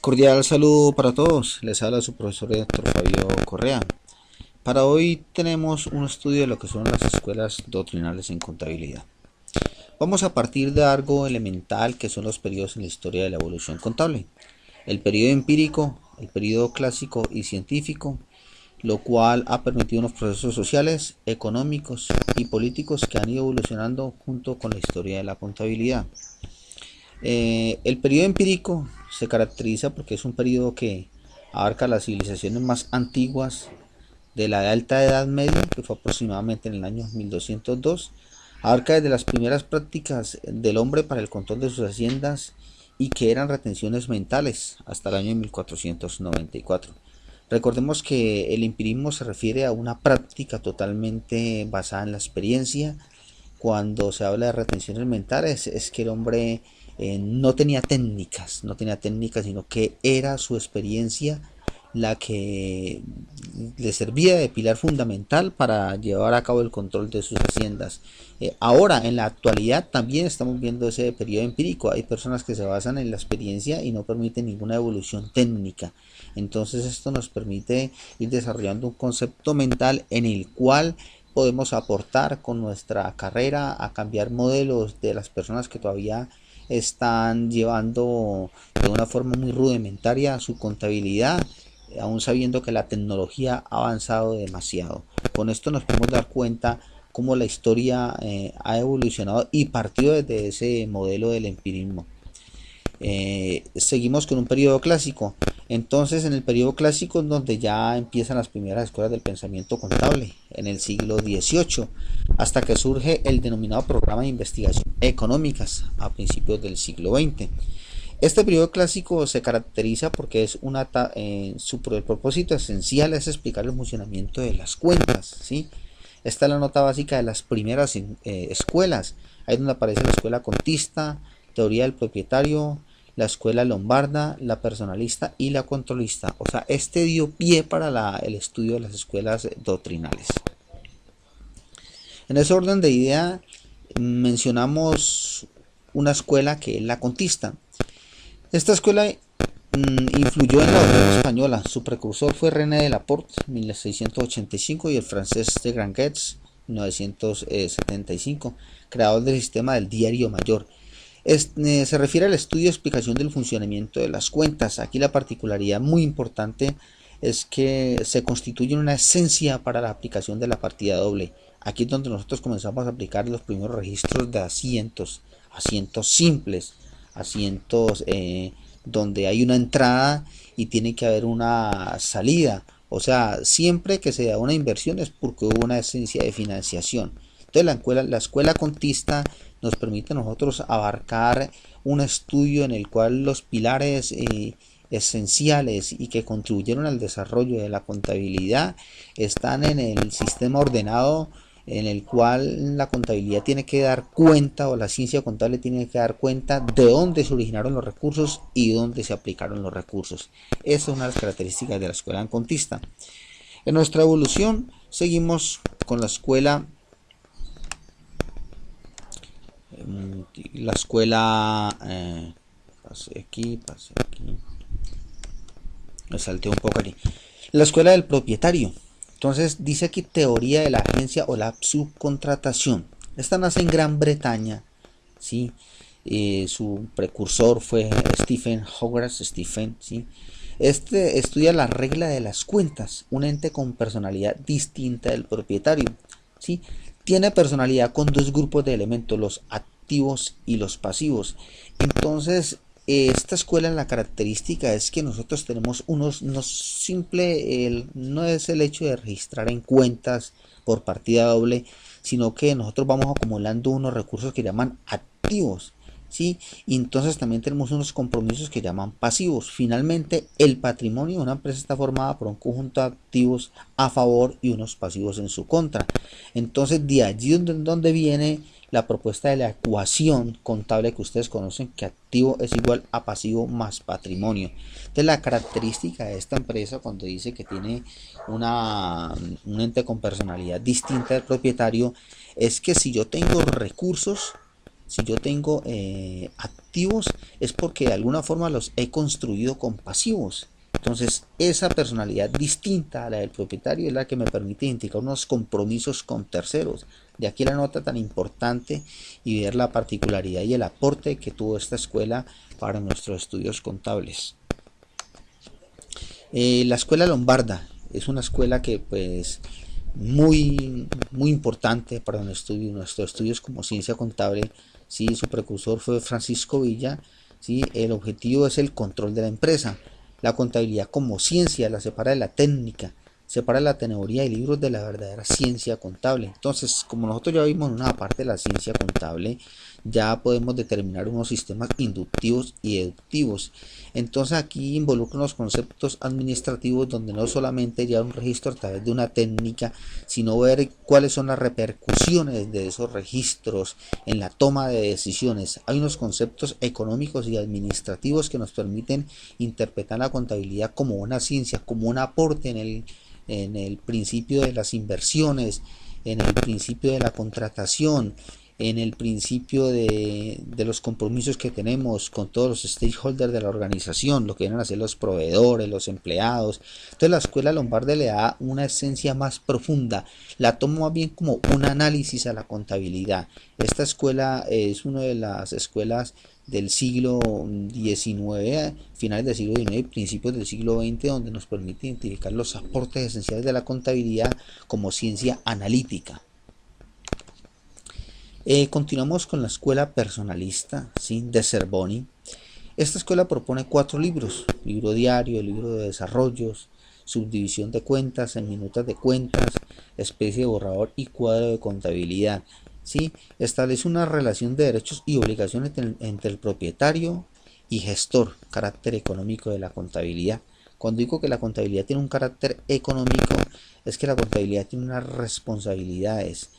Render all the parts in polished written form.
Cordial saludo para todos. Les habla su profesor Héctor Fabio Correa. Para hoy tenemos un estudio de lo que son las escuelas doctrinales en contabilidad. Vamos a partir de algo elemental que son los periodos en la historia de la evolución contable. El periodo empírico, el periodo clásico y científico, lo cual ha permitido unos procesos sociales, económicos y políticos que han ido evolucionando junto con la historia de la contabilidad. El periodo empírico se caracteriza porque es un periodo que abarca las civilizaciones más antiguas de la alta edad media, que fue aproximadamente en el año 1202, abarca desde las primeras prácticas del hombre para el control de sus haciendas y que eran retenciones mentales hasta el año 1494. Recordemos que el empirismo se refiere a una práctica totalmente basada en la experiencia. Cuando se habla de retenciones mentales es que el hombre no tenía técnicas, sino que era su experiencia la que le servía de pilar fundamental para llevar a cabo el control de sus haciendas. Ahora, en la actualidad, también estamos viendo ese periodo empírico. Hay personas que se basan en la experiencia y no permiten ninguna evolución técnica. Entonces, esto nos permite ir desarrollando un concepto mental en el cual podemos aportar con nuestra carrera a cambiar modelos de las personas que todavía están llevando de una forma muy rudimentaria su contabilidad, aún sabiendo que la tecnología ha avanzado demasiado. Con esto nos podemos dar cuenta cómo la historia ha evolucionado y partió desde ese modelo del empirismo. Seguimos con un periodo clásico. Entonces, en el periodo clásico es donde ya empiezan las primeras escuelas del pensamiento contable, en el siglo XVIII, hasta que surge el denominado programa de investigación económicas a principios del siglo XX. Este periodo clásico se caracteriza porque es el propósito esencial es explicar el funcionamiento de las cuentas, ¿sí? Esta es la nota básica de las primeras escuelas. Ahí es donde aparece la escuela contista, teoría del propietario, la escuela lombarda, la personalista y la controlista. O sea, este dio pie para el estudio de las escuelas doctrinales. En ese orden de idea mencionamos una escuela que es la contista. Esta escuela influyó en la doctrina española. Su precursor fue René de Laporte, 1685, y el francés de Granquets, 1975, creador del sistema del diario mayor. Se refiere al estudio y explicación del funcionamiento de las cuentas. Aquí la particularidad muy importante es que se constituye una esencia para la aplicación de la partida doble. Aquí es donde nosotros comenzamos a aplicar los primeros registros de asientos simples, asientos donde hay una entrada y tiene que haber una salida. O sea, siempre que se da una inversión es porque hubo una esencia de financiación. Entonces la escuela contista nos permite a nosotros abarcar un estudio en el cual los pilares esenciales y que contribuyeron al desarrollo de la contabilidad están en el sistema ordenado en el cual la contabilidad tiene que dar cuenta, o la ciencia contable tiene que dar cuenta de dónde se originaron los recursos y dónde se aplicaron los recursos. Esa es una de las características de la escuela contista. En nuestra evolución seguimos con la escuela pase aquí, me salté un poco aquí, la escuela del propietario. Entonces dice aquí teoría de la agencia o la subcontratación. Esta nace en Gran Bretaña, ¿sí? Su precursor fue Stephen Hogarth, ¿sí? Este estudia la regla de las cuentas, un ente con personalidad distinta del propietario, ¿sí? Tiene personalidad con dos grupos de elementos, los activos y los pasivos. Entonces, esta escuela, la característica es que nosotros tenemos no es el hecho de registrar en cuentas por partida doble, sino que nosotros vamos acumulando unos recursos que llaman activos, ¿sí? Y entonces también tenemos unos compromisos que llaman pasivos. Finalmente, el patrimonio de una empresa está formado por un conjunto de activos a favor y unos pasivos en su contra. Entonces, de allí donde viene la propuesta de la ecuación contable que ustedes conocen, que activo es igual a pasivo más patrimonio. Entonces, la característica de esta empresa, cuando dice que tiene un ente con personalidad distinta del propietario, es que si yo tengo recursos, si yo tengo activos, es porque de alguna forma los he construido con pasivos. Entonces, esa personalidad distinta a la del propietario es la que me permite identificar unos compromisos con terceros. De aquí la nota tan importante y ver la particularidad y el aporte que tuvo esta escuela para nuestros estudios contables. La escuela lombarda es una escuela que pues muy importante para nuestros estudios como ciencia contable. ¿Sí? Su precursor fue Francisco Villa. ¿Sí? El objetivo es el control de la empresa. La contabilidad como ciencia la separa de la técnica, separa la teoría y libros de la verdadera ciencia contable. Entonces, como nosotros ya vimos en una parte de la ciencia contable, ya podemos determinar unos sistemas inductivos y deductivos. Entonces aquí involucran los conceptos administrativos, donde no solamente llevar un registro a través de una técnica, sino ver cuáles son las repercusiones de esos registros en la toma de decisiones. Hay unos conceptos económicos y administrativos que nos permiten interpretar la contabilidad como una ciencia, como un aporte en el principio de las inversiones, en el principio de la contratación, en el principio de los compromisos que tenemos con todos los stakeholders de la organización, lo que vienen a ser los proveedores, los empleados. Entonces la escuela lombarda le da una esencia más profunda, la toma más bien como un análisis a la contabilidad. Esta escuela es una de las escuelas del siglo XIX, finales del siglo XIX y principios del siglo XX, donde nos permite identificar los aportes esenciales de la contabilidad como ciencia analítica. Continuamos con la escuela personalista, ¿sí? De Zerboni. Esta escuela propone 4 libros: libro diario, libro de desarrollos, subdivisión de cuentas en minutas de cuentas, especie de borrador y cuadro de contabilidad. ¿Sí? Establece una relación de derechos y obligaciones entre el propietario y gestor, carácter económico de la contabilidad. Cuando digo que la contabilidad tiene un carácter económico, es que la contabilidad tiene unas responsabilidades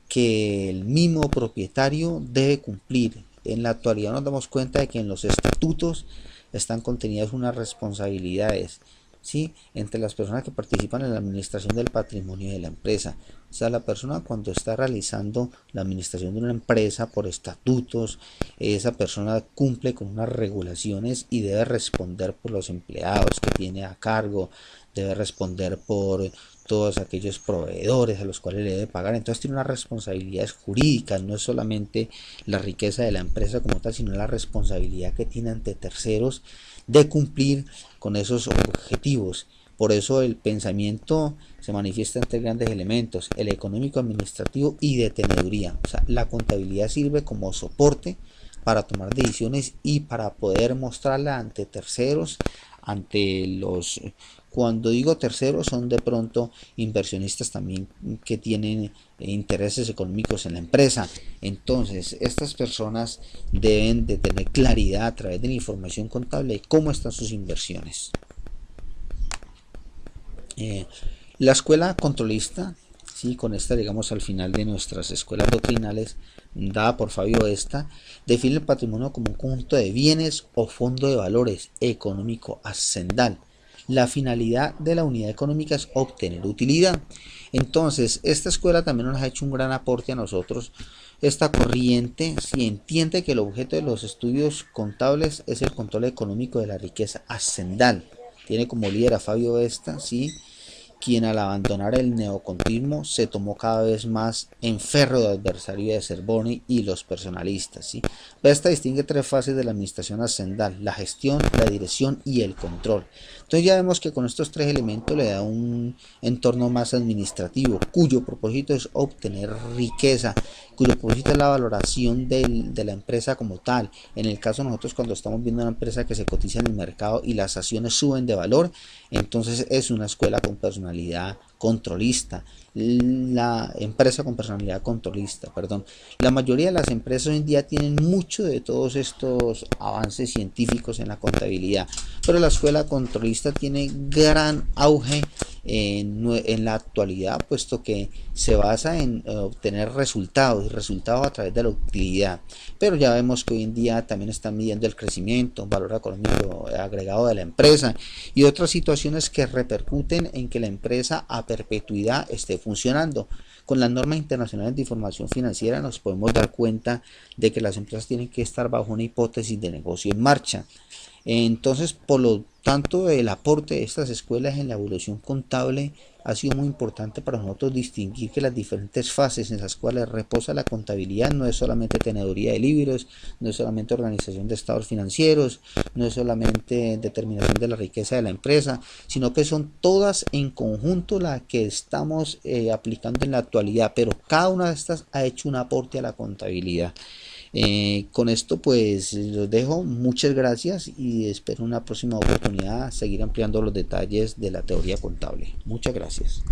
que el mismo propietario debe cumplir. En la actualidad nos damos cuenta de que en los estatutos están contenidas unas responsabilidades, ¿sí? Entre las personas que participan en la administración del patrimonio de la empresa. O sea, la persona cuando está realizando la administración de una empresa por estatutos, esa persona cumple con unas regulaciones y debe responder por los empleados que tiene a cargo, debe responder por todos aquellos proveedores a los cuales le debe pagar. Entonces tiene unas responsabilidades jurídicas, no es solamente la riqueza de la empresa como tal, sino la responsabilidad que tiene ante terceros de cumplir con esos objetivos. Por eso el pensamiento se manifiesta en 3 grandes elementos: el económico, administrativo y de teneduría. O sea, la contabilidad sirve como soporte para tomar decisiones y para poder mostrarla ante terceros, ante los... Cuando digo terceros, son de pronto inversionistas también que tienen intereses económicos en la empresa. Entonces, estas personas deben de tener claridad a través de la información contable de cómo están sus inversiones. La escuela controlista, ¿sí? Con esta llegamos al final de nuestras escuelas doctrinales, dada por Fabio Esta, define el patrimonio como un conjunto de bienes o fondo de valores económico hacendal. La finalidad de la unidad económica es obtener utilidad. Entonces, esta escuela también nos ha hecho un gran aporte a nosotros. Esta corriente si entiende que el objeto de los estudios contables es el control económico de la riqueza hacendal. Tiene como líder a Fabio Esta, ¿sí? Quien al abandonar el neocontismo se tomó cada vez más en férreo adversario de Zerboni y los personalistas, ¿sí? Esta distingue 3 fases de la administración hacendal: la gestión, la dirección y el control. Entonces ya vemos que con estos 3 elementos le da un entorno más administrativo, cuyo propósito es obtener riqueza, cuyo propósito es la valoración de la empresa como tal. En el caso de nosotros, cuando estamos viendo una empresa que se cotiza en el mercado y las acciones suben de valor, entonces es una escuela con personalidad controlista. La empresa con personalidad controlista, perdón. La mayoría de las empresas hoy en día tienen mucho de todos estos avances científicos en la contabilidad, pero la escuela controlista tiene gran auge en la actualidad, puesto que se basa en obtener resultados y resultados a través de la utilidad, pero ya vemos que hoy en día también están midiendo el crecimiento, valor económico agregado de la empresa y otras situaciones que repercuten en que la empresa a perpetuidad esté funcionando. Con las normas internacionales de información financiera nos podemos dar cuenta de que las empresas tienen que estar bajo una hipótesis de negocio en marcha. Entonces, por lo tanto, el aporte de estas escuelas en la evolución contable ha sido muy importante para nosotros distinguir que las diferentes fases en las cuales reposa la contabilidad no es solamente teneduría de libros, no es solamente organización de estados financieros, no es solamente determinación de la riqueza de la empresa, sino que son todas en conjunto las que estamos aplicando en la actualidad, pero cada una de estas ha hecho un aporte a la contabilidad. Con esto pues los dejo, muchas gracias y espero una próxima oportunidad seguir ampliando los detalles de la teoría contable. Muchas gracias.